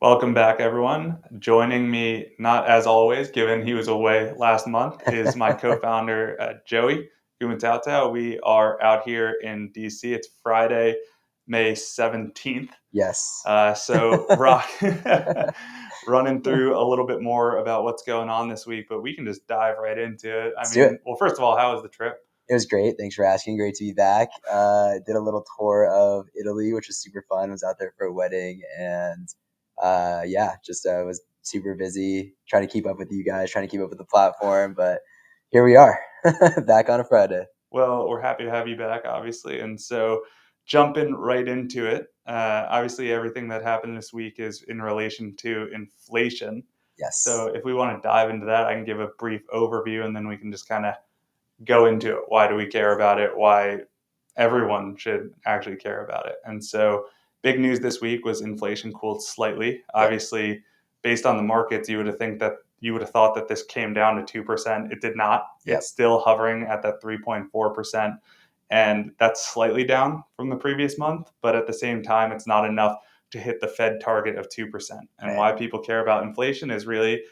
Welcome back, everyone. Joining me, not as always, given he was away last month, is my co-founder, Joey Gumentauta. We are out here in DC. It's Friday, May 17th. Yes. So running through a little bit more about what's going on this week, but we can just dive right into it. I Let's do it. mean, well, first of all, how was the trip? It was great. Thanks for asking. Great to be back. Did a little tour of Italy, which was super fun. Was out there for a wedding, and yeah, just was super busy trying to keep up with you guys, trying to keep up with the platform. But here we are, back on a Friday. Well, we're happy to have you back, obviously. And so, jumping right into it, obviously, everything that happened this week is in relation to inflation. So, Yes. if we want to dive into that, I can give a brief overview and then we can just kind of go into it. Why do we care about it? Why everyone should actually care about it? And so, big news this week was inflation cooled slightly. Yep. Obviously, based on the markets, you would have thought that this came down to 2%. It did not. Yep. It's still hovering at that 3.4%. And that's slightly down from the previous month. But at the same time, it's not enough to hit the Fed target of 2%. And Right. why people care about inflation is really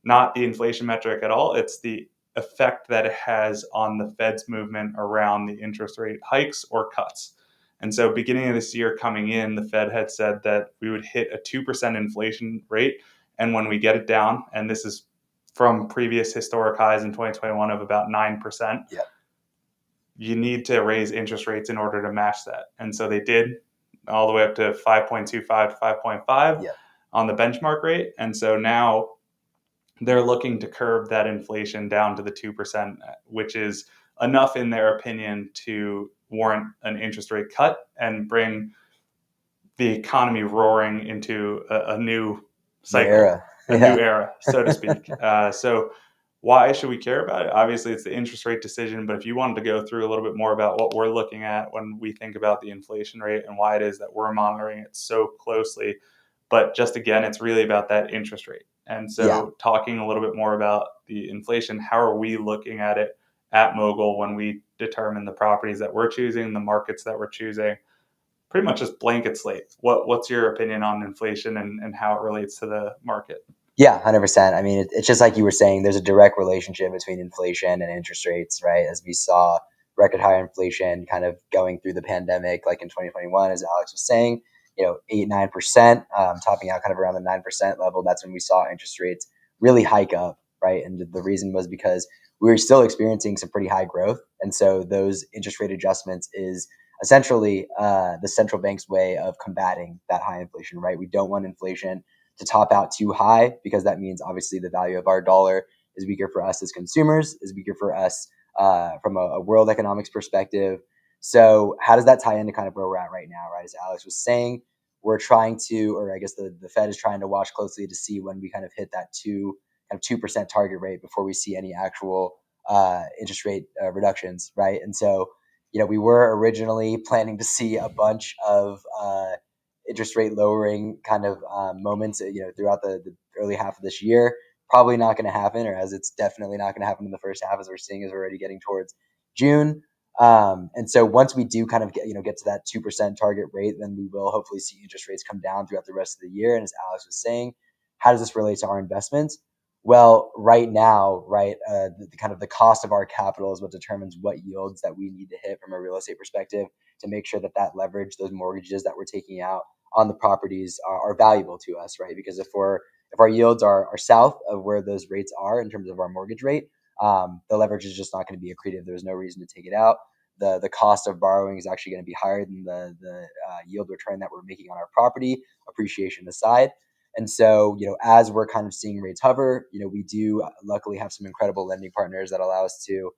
not the inflation metric at all. It's the effect that it has on the Fed's movement around the interest rate hikes or cuts. And so, beginning of this year coming in, the Fed had said that we would hit a 2% inflation rate. And when we get it down, and this is from previous historic highs in 2021 of about 9%, Yep. you need to raise interest rates in order to match that. And so they did, all the way up to 5.25 to 5.5 Yep. on the benchmark rate. And so now they're looking to curb that inflation down to the 2%, which is enough, in their opinion, to warrant an interest rate cut and bring the economy roaring into a new New cycle, era. a new Yeah. era, so to speak. So, why should we care about it? Obviously, it's the interest rate decision, but if you wanted to go through a little bit more about what we're looking at when we think about the inflation rate and why it is that we're monitoring it so closely, but just again, it's really about that interest rate. And Yeah. so, talking a little bit more about the inflation, how are we looking at it at Mogul when we determine the properties that we're choosing, the markets that we're choosing? Pretty much just blanket slate. What's your opinion on inflation and how it relates to the market? Yeah, 100%. I mean, it's just like you were saying, there's a direct relationship between inflation and interest rates, right? As we saw record high inflation kind of going through the pandemic, like in 2021, as Alex was saying, 8, 9%, topping out kind of around the 9% level. That's when we saw interest rates really hike up, right? And the reason was because we were still experiencing some pretty high growth. And so those interest rate adjustments is essentially the central bank's way of combating that high inflation, right? We don't want inflation to top out too high, because that means obviously the value of our dollar is weaker for us as consumers, is weaker for us from a world economics perspective. So how does that tie into kind of where we're at right now, right? As Alex was saying, we're trying to, or I guess the Fed is trying to watch closely to see when we kind of hit that 2% target rate before we see any actual interest rate reductions, right? And so, we were originally planning to see a bunch of interest rate lowering kind of moments, throughout the early half of this year. Probably not going to happen, or as it's definitely not going to happen in the first half, as we're seeing as we're already getting towards June. And so once we do kind of get to that 2% target rate, then we will hopefully see interest rates come down throughout the rest of the year. And as Alex was saying, how does this relate to our investments? Well, right now, right, the kind of the cost of our capital is what determines what yields that we need to hit from a real estate perspective to make sure that leverage, those mortgages that we're taking out on the properties are valuable to us, right? Because if our yields are south of where those rates are in terms of our mortgage rate, the leverage is just not going to be accretive. There's no reason to take it out. The cost of borrowing is actually going to be higher than the yield return that we're making on our property, appreciation aside. And so, as we're kind of seeing rates hover, we do luckily have some incredible lending partners that allow us to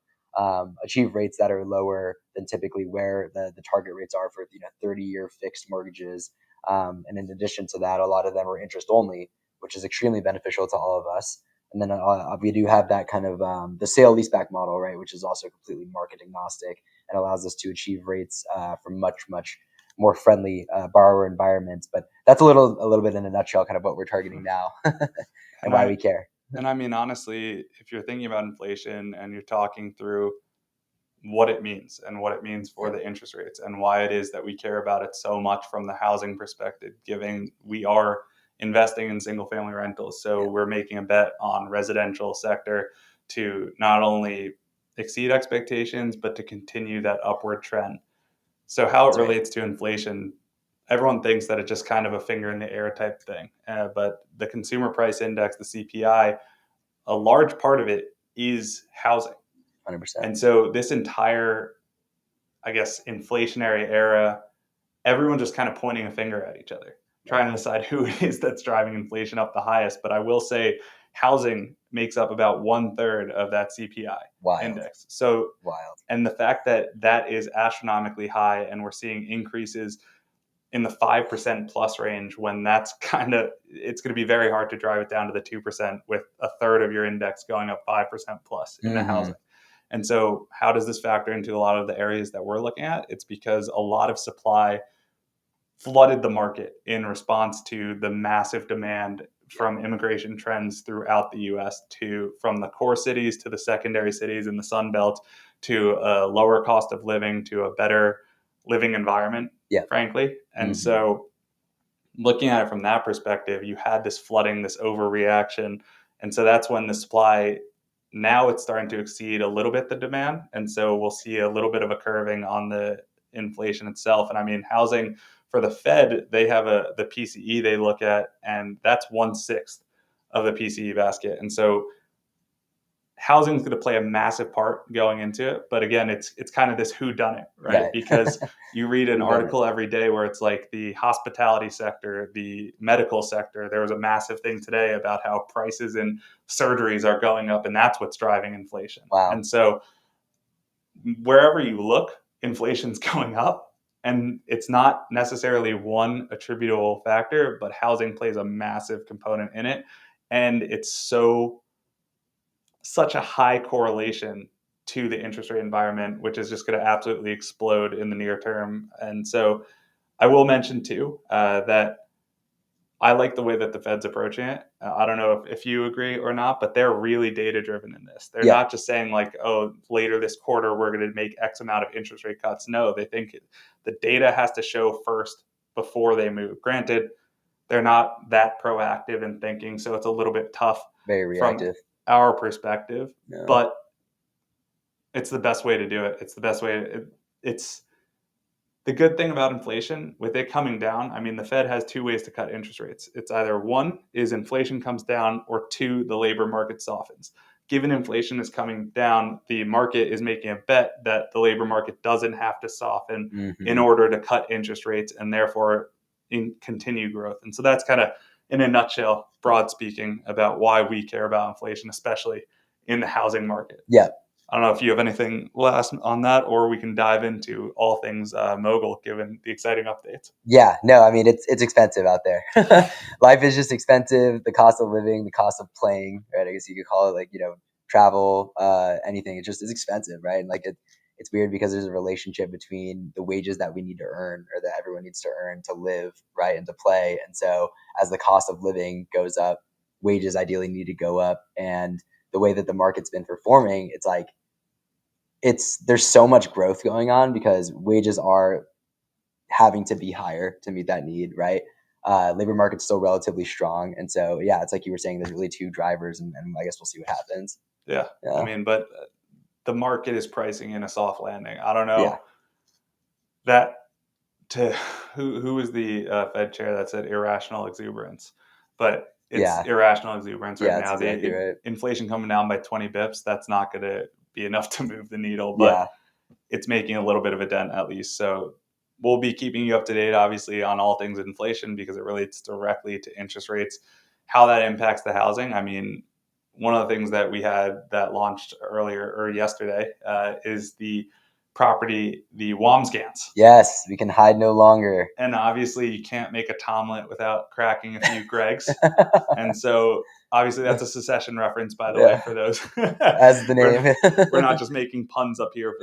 achieve rates that are lower than typically where the target rates are for 30-year fixed mortgages. And in addition to that, a lot of them are interest only, which is extremely beneficial to all of us. And then we do have that kind of the sale leaseback model, right, which is also completely market agnostic and allows us to achieve rates from much more friendly borrower environments. But that's a little bit in a nutshell, kind of what we're targeting now and And why I we care. and I mean, honestly, if you're thinking about inflation and you're talking through what it means and what it means for Yep. the interest rates and why it is that we care about it so much from the housing perspective, given we are investing in single family rentals. So Yeah. we're making a bet on residential sector to not only exceed expectations, but to continue that upward trend. So how it That's right. relates to inflation, everyone thinks that it's just kind of a finger in the air type thing. But the consumer price index, the CPI, a large part of it is housing. 100%. And so this entire, I guess, inflationary era, everyone just kind of pointing a finger at each other, trying to decide who it is that's driving inflation up the highest. But I will say housing makes up about 1/3 of that CPI Wild. index. So, Wild. and the fact that that is astronomically high and we're seeing increases in the 5% plus range, when that's kind of, it's going to be very hard to drive it down to the 2% with a third of your index going up 5% plus in the Mm-hmm. housing. And so how does this factor into a lot of the areas that we're looking at? It's because a lot of supply flooded the market in response to the massive demand from immigration trends throughout the US, to from the core cities to the secondary cities in the Sun Belt, to a lower cost of living, to a better living environment, Yeah. frankly. And Mm-hmm. so looking at it from that perspective, you had this flooding, this overreaction. And so that's when the supply, now it's starting to exceed a little bit the demand. And so we'll see a little bit of a curving on the inflation itself. And I mean, housing for the Fed, they have the PCE they look at, and that's 1/6 of the PCE basket. And so housing is going to play a massive part going into it. But again, it's kind of this who done it, right? Right. Because you read an Who done it? article every day where it's like the hospitality sector, the medical sector. There was a massive thing today about how prices in surgeries are going up, and that's what's driving inflation. Wow. And so wherever you look, inflation's going up. And it's not necessarily one attributable factor, but housing plays a massive component in it. And it's such a high correlation to the interest rate environment, which is just going to absolutely explode in the near term. And so I will mention too that I like the way that the Fed's approaching it. I don't know if you agree or not, but they're really data driven in this. They're Yeah. not just saying like, oh, later this quarter, we're going to make X amount of interest rate cuts. No, they think the data has to show first before they move. Granted, they're not that proactive in thinking, so it's a little bit tough Very from reactive. our perspective, No. but it's the best way to do it. It's the best way. It's the good thing about inflation with it coming down. I mean, the Fed has two ways to cut interest rates. It's either one is inflation comes down, or two, the labor market softens. Given inflation is coming down, the market is making a bet that the labor market doesn't have to soften in Mm-hmm. order to cut interest rates and therefore continue growth. And so that's kind of, in a nutshell, broad speaking, about why we care about inflation, especially in the housing market. Yeah. I don't know if you have anything last on that, or we can dive into all things mogul, given the exciting updates. Yeah, no, I mean it's expensive out there. Life is just expensive. The cost of living, the cost of playing, right? I guess you could call it like, travel, anything. It's expensive, right? And like it's weird because there's a relationship between the wages that we need to earn, or that everyone needs to earn to live, right, and to play. And so as the cost of living goes up, wages ideally need to go up. And the way that the market's been performing, it's like there's so much growth going on because wages are having to be higher to meet that need, right? Labor market's still relatively strong, and so yeah, it's like you were saying. There's really two drivers, and I guess we'll see what happens. Yeah, I Yeah, mean, but the market is pricing in a soft landing. I don't yeah, know that to who was the Fed chair that said irrational exuberance, but it's yeah, irrational exuberance right yeah. That's now. exactly right. Inflation coming down by 20 bips, that's not going to be enough to move the needle, but Yeah, it's making a little bit of a dent at least. So we'll be keeping you up to date, obviously, on all things inflation because it relates directly to interest rates, how that impacts the housing. I mean, one of the things that we had that launched earlier or yesterday is the property, the WAMBSGANS. yes, we can hide no longer. And obviously, you can't make a Tomlet without cracking a few Gregs. And so, obviously, that's a secession reference, by the way, Yeah, for those. as the we're we're name. not just making puns up here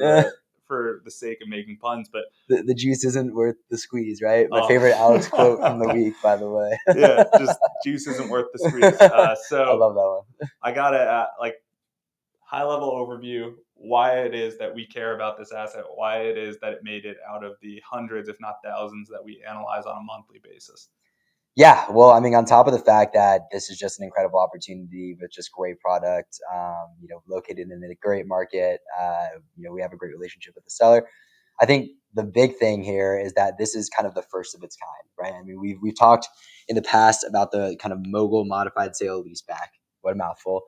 for the sake of making puns, but The juice isn't worth the squeeze, right? My oh, favorite Alex quote from the week, by the way. yeah, just juice isn't worth the squeeze. I So love that one. I got a like high level overview why it is that we care about this asset, why it is that it made it out of the hundreds, if not thousands, that we analyze on a monthly basis. Yeah, well, I mean, on top of the fact that this is just an incredible opportunity with just great product, located in a great market, we have a great relationship with the seller. I think the big thing here is that this is kind of the first of its kind, right? I mean, we've talked in the past about the kind of mogul modified sale leaseback. What a mouthful.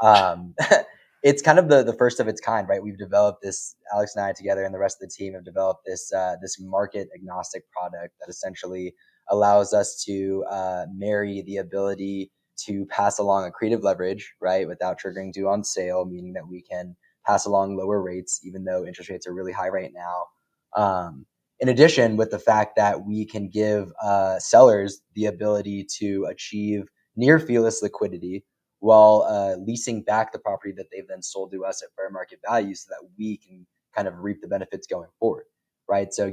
Um, it's kind of the first of its kind, right? We've developed this. Alex and I together, and the rest of the team have developed this market agnostic product that essentially allows us to marry the ability to pass along accretive leverage, right, without triggering due on sale, meaning that we can pass along lower rates, even though interest rates are really high right now. In addition, with the fact that we can give sellers the ability to achieve near feeless liquidity while leasing back the property that they've then sold to us at fair market value so that we can kind of reap the benefits going forward, right? So,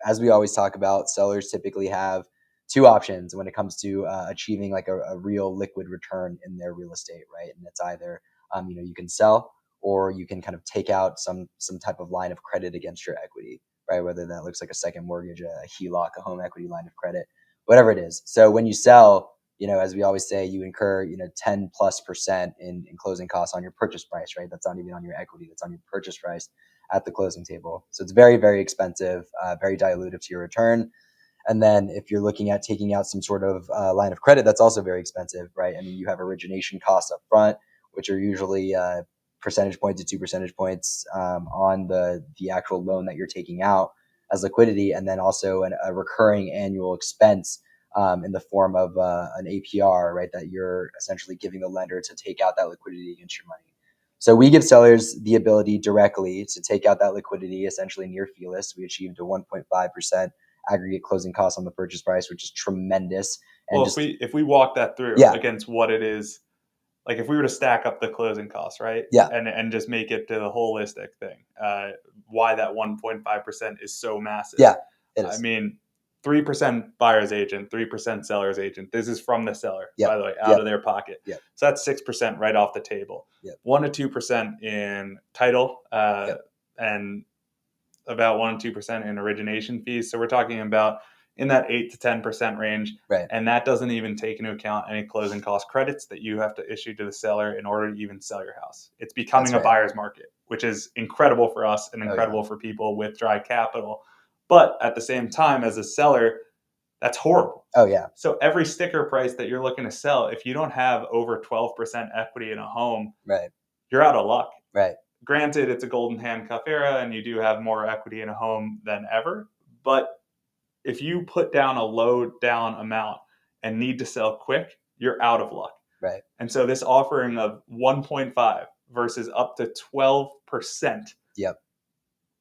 as we always talk about, sellers typically have two options when it comes to achieving like a real liquid return in their real estate, right? And it's either, you can sell or you can kind of take out some type of line of credit against your equity, right? Whether that looks like a second mortgage, a HELOC, a home equity line of credit, whatever it is. So when you sell, as we always say, you incur, 10+% in closing costs on your purchase price, right? That's not even on your equity, that's on your purchase price at the closing table. So it's very, very expensive, very dilutive to your return. And then if you're looking at taking out some sort of line of credit, that's also very expensive, right? I mean, you have origination costs up front, which are usually percentage point to 2 percentage points on the actual loan that you're taking out as liquidity, and then also a recurring annual expense in the form of an APR, right? That you're essentially giving the lender to take out that liquidity against your money. So we give sellers the ability directly to take out that liquidity, essentially near feeless. We achieved a 1.5% aggregate closing costs on the purchase price, which is tremendous. And Well, just if we walk that through yeah, against what it is, like if we were to stack up the closing costs, right, yeah, and just make it to the holistic thing, why that 1.5% is so massive. yeah, it I is. mean, 3% buyer's agent, 3% seller's agent. This is from the seller, Yep, by the way, out yep, of their pocket. yep, So that's 6% right off the table. yep, 1 to 2% in title, yep, and about 1 to 2% in origination fees. So we're talking about in that 8 to 10% range. right. And that doesn't even take into account any closing cost credits that you have to issue to the seller in order to even sell your house. It's That's becoming a right. buyer's market, which is incredible for us and Oh yeah, incredible for people with dry capital. But at the same time, as a seller, that's horrible. oh yeah, So every sticker price that you're looking to sell, if you don't have over 12% equity in a home, right, you're out of luck. right, Granted, it's a golden handcuff era and you do have more equity in a home than ever. But if you put down a low down amount and need to sell quick, you're out of luck. right. And so this offering of 1.5 versus up to 12%, Yep.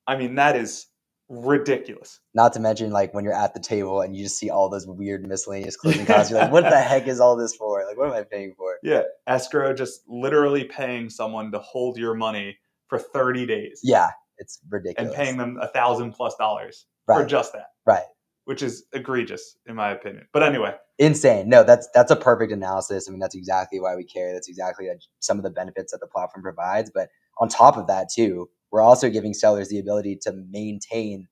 I mean, that is ridiculous. Not to mention, like when you're at the table and you just see all those weird miscellaneous closing costs, you're like, what the heck is all this for? Like, what am I paying for? Yeah. Escrow just literally paying someone to hold your money for 30 days Yeah, it's and paying ridiculous. them $1,000+ for Right, just that, right. which is egregious in my opinion. But anyway, Insane. No, that's a perfect analysis. I mean, that's exactly why we care. That's exactly some of the benefits that the platform provides. But on top of that, too, we're also giving sellers the ability to maintain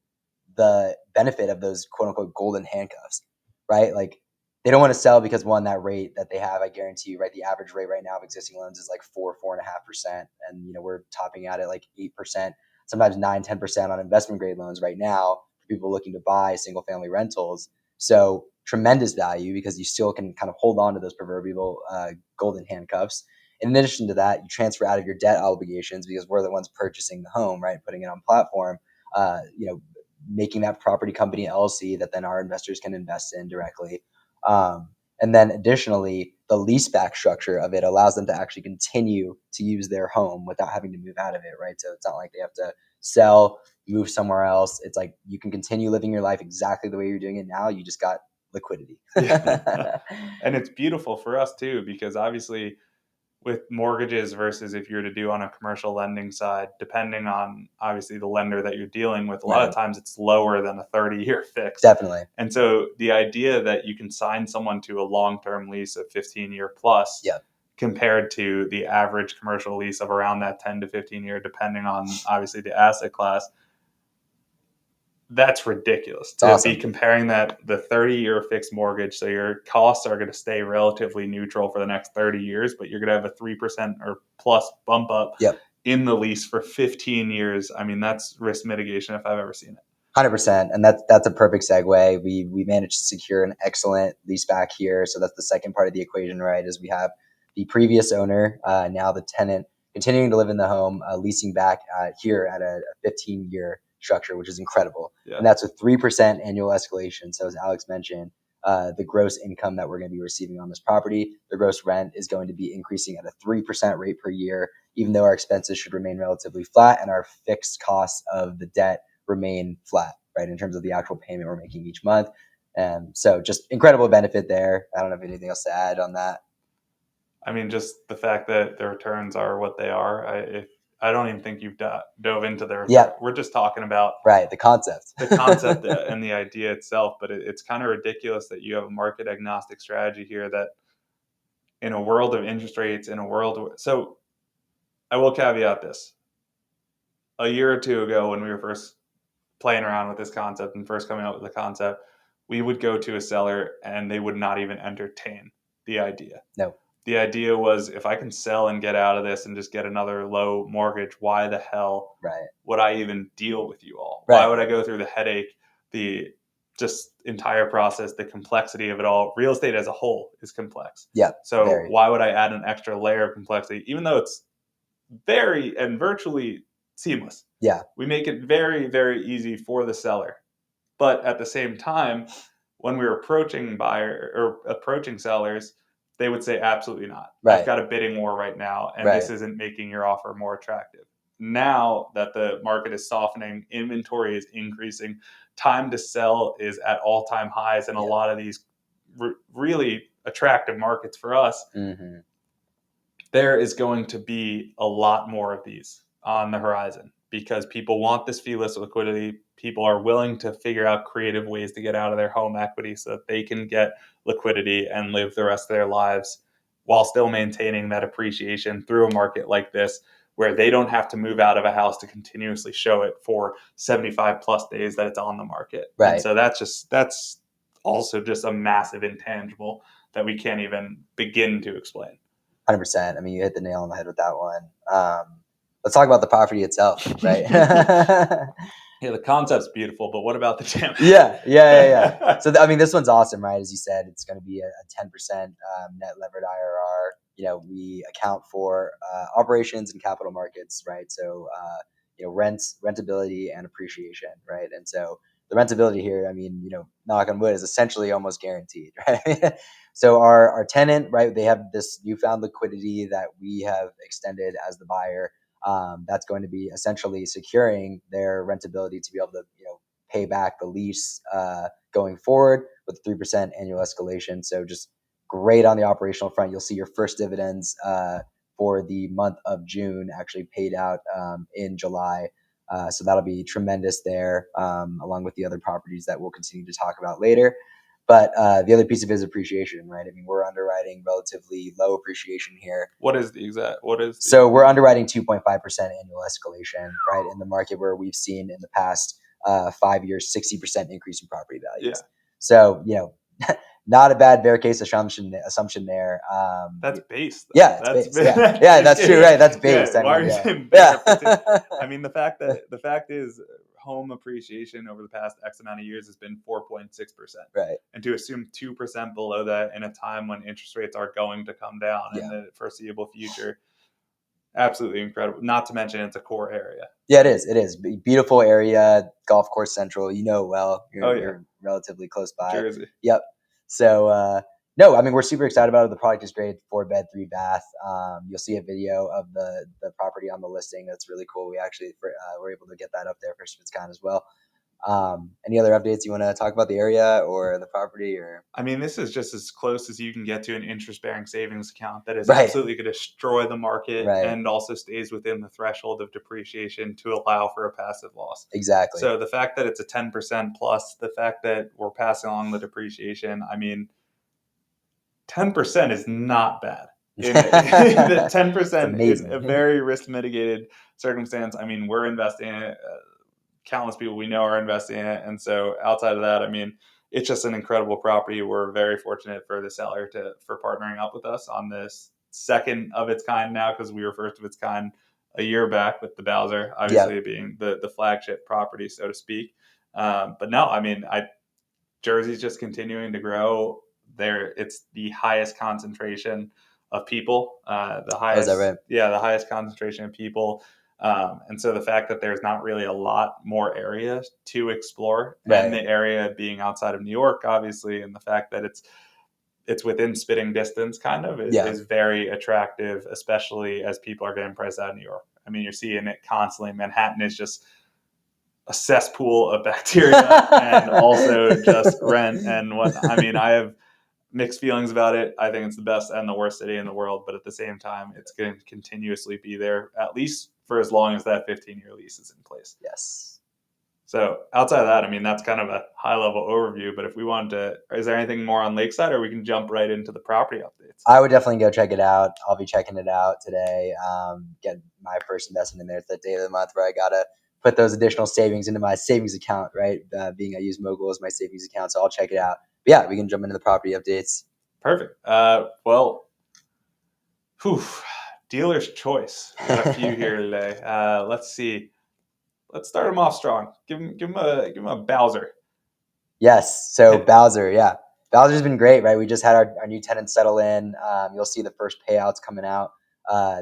the benefit of those quote unquote golden handcuffs, right? Like they don't want to sell because one, that rate that they have, I guarantee you, right? The average rate right now of existing loans is like 4.5%. And we're topping out at like 8%, sometimes 9, 10% on investment grade loans right now for people looking to buy single family rentals. So tremendous value because you still can kind of hold on to those proverbial golden handcuffs. In addition to that, you transfer out of your debt obligations because we're the ones purchasing the home, right? Putting it on platform, making that property company LLC that then our investors can invest in directly. And then additionally, the leaseback structure of it allows them to actually continue to use their home without having to move out of it, right? So it's not like they have to sell, move somewhere else. It's like you can continue living your life exactly the way you're doing it now. You just got liquidity. yeah. And it's beautiful for us too, because obviously with mortgages versus if you're to do on a commercial lending side, depending on obviously the lender that you're dealing with, a lot of Right. times it's lower than a 30-year fix. Definitely. And so the idea that you can sign someone to a long-term lease of 15-year plus Yeah. compared to the average commercial lease of around that 10 to 15 year, depending on obviously the asset class, That's ridiculous It's to awesome. be comparing that the 30-year fixed mortgage. So your costs are going to stay relatively neutral for the next 30 years, but you're going to have a 3% or plus bump up Yep. in the lease for 15 years. I mean, that's risk mitigation if I've ever seen it. 100%, and that's a perfect segue. We managed to secure an excellent lease back here, so that's the second part of the equation, right? Is we have the previous owner, now the tenant, continuing to live in the home, leasing back here at a 15-year structure, which is incredible, Yeah. and that's with 3% annual escalation. So as Alex mentioned, the gross income that we're going to be receiving on this property, the gross rent is going to be increasing at a 3% rate per year, even though our expenses should remain relatively flat and our fixed costs of the debt remain flat, right, in terms of the actual payment we're making each month. So just incredible benefit there. I don't have anything else to add on that. I mean, just the fact that the returns are what they are. I don't even think you've dove into the return. Yeah. We're just talking about right, the concept and the idea itself. But it's kind of ridiculous that you have a market agnostic strategy here that in a world of interest rates, in a world so I will caveat this. A year or two ago, when we were first playing around with this concept and first coming up with the concept, we would go to a seller and they would not even entertain the idea. No. The idea was, if I can sell and get out of this and just get another low mortgage, why the hell would I even deal with you all? Right. Why would I go through the headache, the just entire process, the complexity of it all? Real estate as a whole is complex. Yeah. So why would I add an extra layer of complexity, even though it's very and virtually seamless? Yeah. We make it very, very easy for the seller. But at the same time, when we were approaching sellers, they would say, absolutely not. Right. I've got a bidding war right now, and Right. this isn't making your offer more attractive. Now that the market is softening, inventory is increasing, time to sell is at all-time highs in a lot of these really attractive markets for us. Mm-hmm. There is going to be a lot more of these on the horizon because people want this fee-less liquidity. People are willing to figure out creative ways to get out of their home equity so that they can get liquidity and live the rest of their lives while still maintaining that appreciation through a market like this, where they don't have to move out of a house to continuously show it for 75 plus days that it's on the market. Right. And so that's also just a massive intangible that we can't even begin to explain. 100%. I mean, you hit the nail on the head with that one. Let's talk about the property itself, right? Yeah, the concept's beautiful, but what about the damage? Yeah. So, I mean, this one's awesome, right? As you said, it's going to be a 10% net levered IRR. We account for operations and capital markets, right? So, rentability and appreciation, right? And so the rentability here, I mean, knock on wood, is essentially almost guaranteed, right? So our tenant, right, they have this newfound liquidity that we have extended as the buyer. That's going to be essentially securing their rentability to be able to, pay back the lease going forward with 3% annual escalation. So just great on the operational front. You'll see your first dividends for the month of June actually paid out in July. So that'll be tremendous there, along with the other properties that we'll continue to talk about later. But the other piece of it is appreciation, right? I mean, we're underwriting relatively low appreciation here. So we're underwriting 2.5% annual escalation, right? In the market where we've seen in the past 5 years, 60% increase in property values. Yeah. So, not a bad bear case assumption there. That's base. Though. Yeah, it's base. Yeah, that's true, right? That's base. Yeah, why are you saying bear? I mean, the fact is home appreciation over the past X amount of years has been 4.6%. Right. And to assume 2% below that in a time when interest rates are going to come down in the foreseeable future, absolutely incredible. Not to mention it's a core area. Yeah, it is. It is. Beautiful area, golf course central. Well, you're relatively close by. Jersey. Yep. So, no, I mean, we're super excited about it. The product is great. 4-bed, 3-bath. You'll see a video of the property on the listing. That's really cool. We actually were able to get that up there for SpitzCon as well. Any other updates you want to talk about the area or the property? Or I mean, this is just as close as you can get to an interest-bearing savings account that is absolutely going to destroy the market and also stays within the threshold of depreciation to allow for a passive loss. Exactly. So the fact that it's a 10% plus, the fact that we're passing along the depreciation, I mean, 10% is not bad. 10% in a very risk mitigated circumstance. I mean, we're investing countless people we know are investing in it. And so outside of that, I mean, it's just an incredible property. We're very fortunate for the seller for partnering up with us on this second of its kind now, because we were first of its kind a year back with the Bowser, Yeah. obviously being the flagship property, so to speak. But no, I mean, Jersey's just continuing to grow. There, it's the highest concentration of people, Oh, is that right? the highest concentration of people. And so the fact that there's not really a lot more area to explore, and Right. the area being outside of New York, obviously, and the fact that it's within spitting distance, kind of, Yeah. is very attractive, especially as people are getting priced out of New York. I mean, you're seeing it constantly. Manhattan is just a cesspool of bacteria and also just rent and whatnot. I mean, I have mixed feelings about it. I think it's the best and the worst city in the world, but at the same time, it's going to continuously be there, at least for as long as that 15-year lease is in place. Yes. So outside of that, I mean, that's kind of a high level overview. But if we wanted to, is there anything more on Lakeside, or we can jump right into the property updates? I would definitely go check it out. I'll be checking it out today. Get my first investment in there. It's that day of the month where I gotta put those additional savings into my savings account, right? Being I use Mogul as my savings account, so I'll check it out. But yeah, we can jump into the property updates. Perfect. Well, whew, dealer's choice. We got a few here today. Let's see. Let's start him off strong. Give him a Bowser. Yes. So Bowser, yeah. Bowser's been great, right? We just had our new tenants settle in. You'll see the first payouts coming out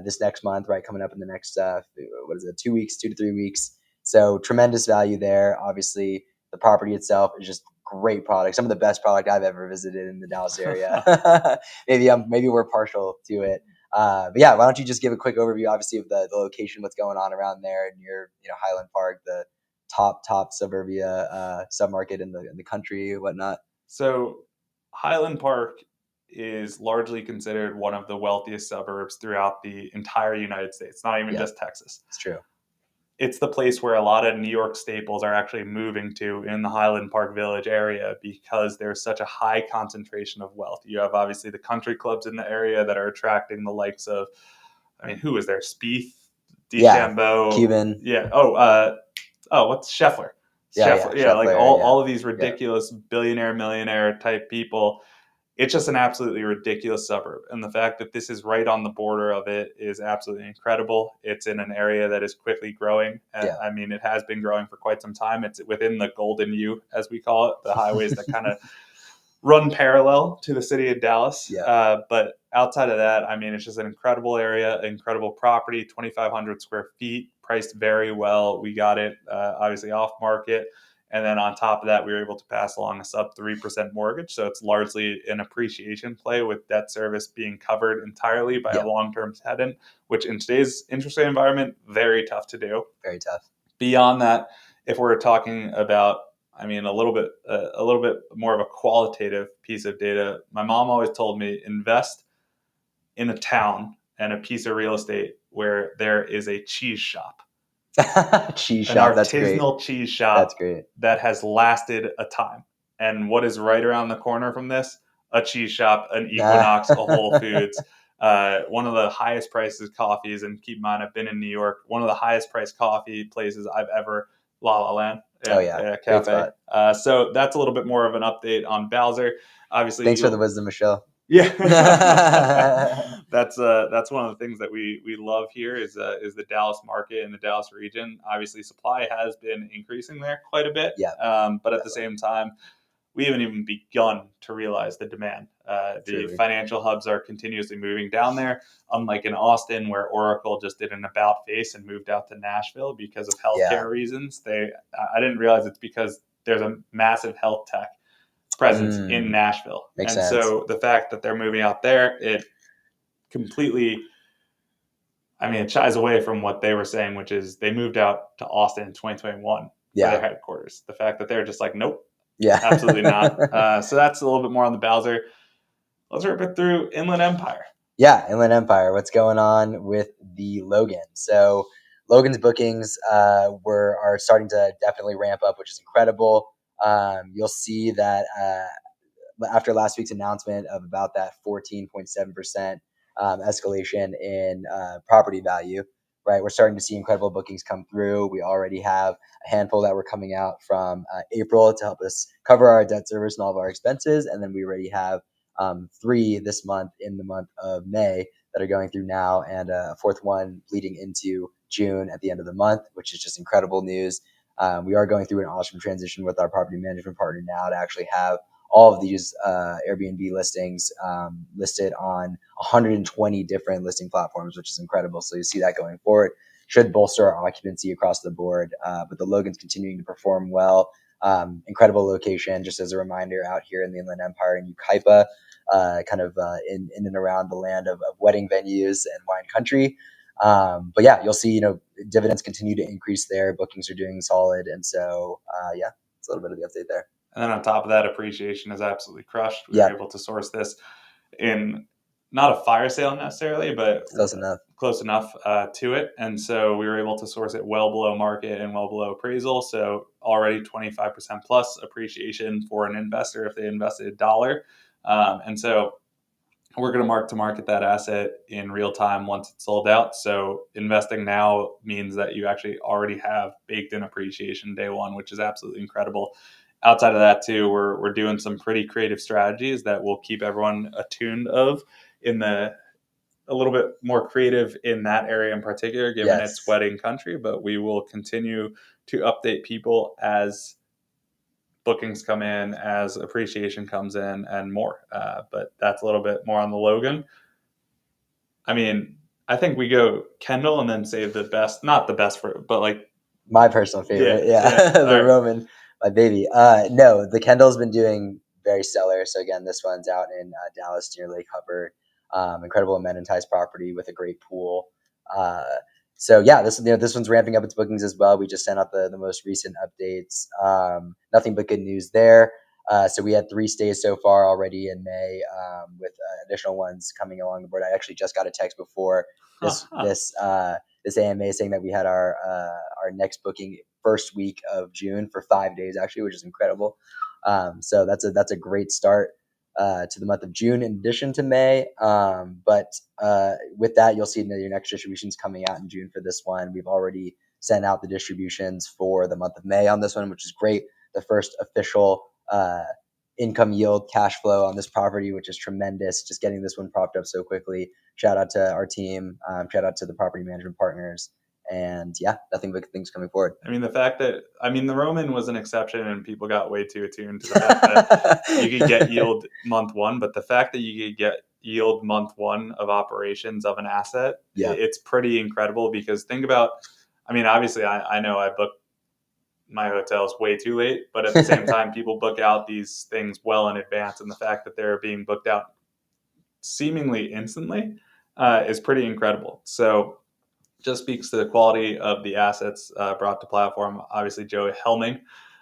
this next month, right? Coming up in the next, 2 weeks, 2 to 3 weeks. So tremendous value there. Obviously, the property itself is just great product. Some of the best product I've ever visited in the Dallas area. Maybe we're partial to it. But yeah, why don't you just give a quick overview, obviously, of the location, what's going on around there in your, Highland Park, the top suburbia submarket in the country, whatnot. So Highland Park is largely considered one of the wealthiest suburbs throughout the entire United States, not even Yeah, just Texas. it's true. It's the place where a lot of New York staples are actually moving to in the Highland Park Village area, because there's such a high concentration of wealth. You have obviously the country clubs in the area that are attracting the likes of, I mean, who is there? Spieth, Yeah, DeChambeau, Cuban. yeah. What's Scheffler? Yeah, Scheffler, yeah, like Scheffler. Yeah, all of these yeah, ridiculous billionaire, millionaire type people. It's just an absolutely ridiculous suburb. And the fact that this is right on the border of it is absolutely incredible. It's in an area that is quickly growing. yeah. I mean, it has been growing for quite some time. It's within the Golden U, as we call it, the highways that kind of run parallel to the city of Dallas. Yeah. But outside of that, I mean, it's just an incredible area, incredible property, 2,500 square feet, priced very well. We got it obviously off market. And then on top of that, we were able to pass along a sub 3% mortgage. So it's largely an appreciation play, with debt service being covered entirely by Yeah. a long term tenant, which in today's interest rate environment, very tough to do. Very tough. Beyond that, if we're talking about, I mean, a little bit more of a qualitative piece of data, my mom always told me, invest in a town and a piece of real estate where there is a cheese shop, Cheese an shop. That's great. artisanal cheese That's shop great. that has lasted a time. And what is right around the corner from this? A cheese shop, an Equinox, a Whole Foods. One of the highest prices coffees, and keep in mind, I've been in New York. One of the highest priced coffee places I've ever. La La Land, Oh yeah, great cafe. spot. So that's a little bit more of an update on Bowser. Obviously, Thanks for the wisdom, Michelle. yeah, that's one of the things that we love here is the Dallas market and the Dallas region. Obviously, supply has been increasing there quite a bit, Yeah, but at the definitely. same time, we haven't even begun to realize the demand. The Truly. financial hubs are continuously moving down there, unlike in Austin, where Oracle just did an about face and moved out to Nashville because of Yeah. healthcare reasons. I didn't realize it's because there's a massive health tech presence in Nashville. Makes And sense. so the fact that they're moving out there, it completely, I mean, it shies away from what they were saying, which is they moved out to Austin in 2021 for their Yeah. headquarters. The fact that they're just like, nope, Yeah. absolutely not. So that's a little bit more on the Bowser. Let's rip it through Inland Empire. Yeah, Inland Empire. What's going on with the Logan? So Logan's bookings are starting to definitely ramp up, which is incredible. You'll see that after last week's announcement of about that 14.7% escalation in property value, right? We're starting to see incredible bookings come through. We already have a handful that were coming out from April to help us cover our debt service and all of our expenses. And then we already have 3 this month in the month of May that are going through now, and a fourth one leading into June at the end of the month, which is just incredible news. We are going through an awesome transition with our property management partner now to actually have all of these Airbnb listings listed on 120 different listing platforms, which is incredible. So you see that going forward should bolster our occupancy across the board. But the Logan's continuing to perform well. Incredible location, just as a reminder, out here in the Inland Empire in Ukaipa, in and around the land of wedding venues and wine country. But yeah, you'll see, dividends continue to increase there. Bookings are doing solid. And so, yeah, it's a little bit of the update there. And then on top of that, appreciation is absolutely crushed. We Yeah, were able to source this in not a fire sale necessarily, but close enough. close enough to it. And so we were able to source it well below market and well below appraisal. So already 25% plus appreciation for an investor if they invested $1. And so we're going to mark to market that asset in real time once it's sold out. So investing now means that you actually already have baked in appreciation day one, which is absolutely incredible. Outside of that too, we're doing some pretty creative strategies that will keep everyone attuned of in the a little bit more creative in that area in particular, given Yes. its wedding country. But we will continue to update people as bookings come in, as appreciation comes in, and more. But that's a little bit more on the Logan. I mean, I think we go Kendall and then save the best, not the best for, but like My personal favorite, yeah. the All right. Roman, my baby. No, the Kendall's been doing very stellar. So again, this one's out in Dallas near Lake Hubbard. Incredible amenitized property with a great pool. Uh, so yeah, this one's ramping up its bookings as well. We just sent out the most recent updates. Nothing but good news there. So we had 3 stays so far already in May, with additional ones coming along the board. I actually just got a text before this AMA saying that we had our next booking first week of June for 5 days actually, which is incredible. So that's a great start to the month of June in addition to May. But with that, you'll see your next distributions coming out in June for this one. We've already sent out the distributions for the month of May on this one, which is great. The first official income yield cash flow on this property, which is tremendous. Just getting this one propped up so quickly. Shout out to our team. Shout out to the property management partners. And yeah, nothing but things coming forward. I mean, the Roman was an exception and people got way too attuned to the fact that you could get yield month one, but the fact that you could get yield month one of operations of an asset, Yeah. it's pretty incredible because think about, I mean, obviously I know I booked my hotels way too late, but at the same time, people book out these things well in advance. And the fact that they're being booked out seemingly instantly is pretty incredidible. So just speaks to the quality of the assets brought to platform. Obviously, Joey helming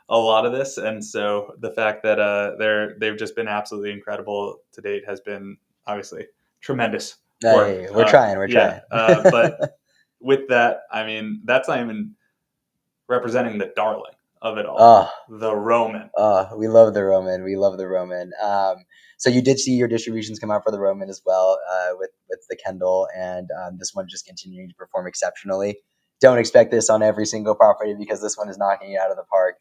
a lot of this, and so the fact that they've just been absolutely incredible to date has been obviously tremendous work. Hey, we're trying. We're trying. But with that, I mean, that's not even representing the darling of it all, the Roman. We love the Roman. We love the Roman. So you did see your distributions come out for the Roman as well, with the Kendall, and this one just continuing to perform exceptionally. Don't expect this on every single property because this one is knocking it out of the park.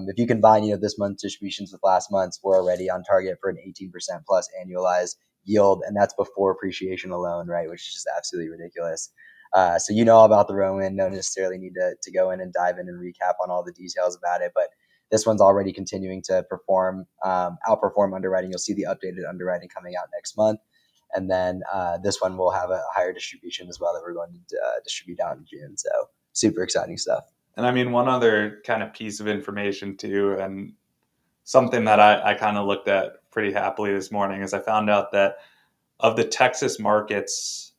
If you combine, this month's distributions with last month's, we're already on target for an 18% plus annualized yield, and that's before appreciation alone, right? Which is just absolutely ridiculous. So all about the Roman. Don't necessarily need to go in and dive in and recap on all the details about it, but this one's already continuing to outperform underwriting. You'll see the updated underwriting coming out next month. And then this one will have a higher distribution as well that we're going to distribute out in June. So super exciting stuff. And I mean, one other kind of piece of information too, and something that I kind of looked at pretty happily this morning is I found out that of the Texas markets,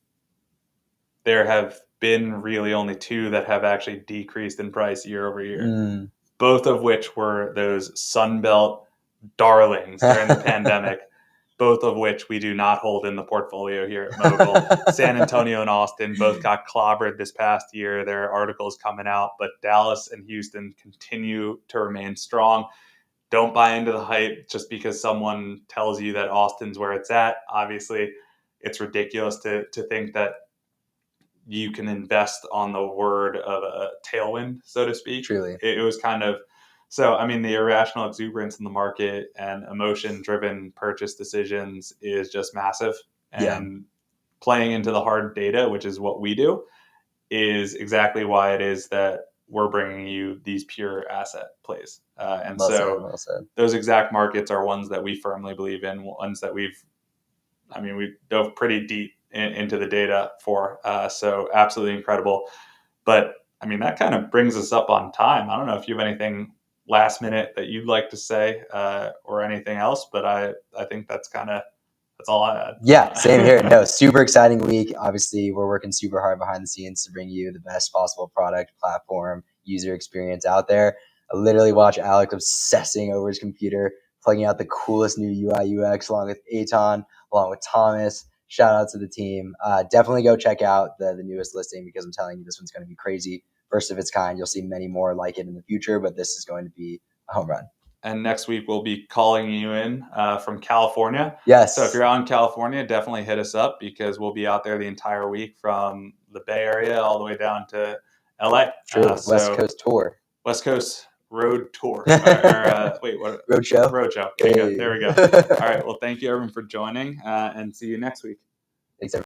there have been really only 2 that have actually decreased in price year over year. Both of which were those Sunbelt darlings during the pandemic, both of which we do not hold in the portfolio here at Mogul. San Antonio and Austin both got clobbered this past year. There are articles coming out, but Dallas and Houston continue to remain strong. Don't buy into the hype just because someone tells you that Austin's where it's at. Obviously, it's ridiculous to think that you can invest on the word of a tailwind, so to speak. Truly. It was kind of so. I mean, the irrational exuberance in the market and emotion-driven purchase decisions is just massive, Yeah. and playing into the hard data, which is what we do, is exactly why it is that we're bringing you these pure asset plays. And Well said. so Well said. those exact markets are ones that we firmly believe in, ones that we dove pretty deep into the data for. So absolutely incredible. But I mean, that kind of brings us up on time. I don't know if you have anything last minute that you'd like to say or anything else, but I think that's all I Yeah, same here. had. No, super exciting week. Obviously, we're working super hard behind the scenes to bring you the best possible product, platform, user experience out there. I literally watch Alex obsessing over his computer, plugging out the coolest new UI UX along with Aton, along with Thomas. Shout out to the team. Definitely go check out the newest listing because I'm telling you, this one's going to be crazy. First of its kind. You'll see many more like it in the future, but this is going to be a home run. And next week we'll be calling you in from California. So if Yes, you're out in California, definitely hit us up because we'll be out there the entire week from the Bay Area all the way down to LA. true. West So Coast tour. West Coast Road Tour. Wait, what? Roadshow. Roadshow. Okay, good. Hey. There we go. All right. Well, thank you everyone for joining, and see you next week. Thanks, everyone.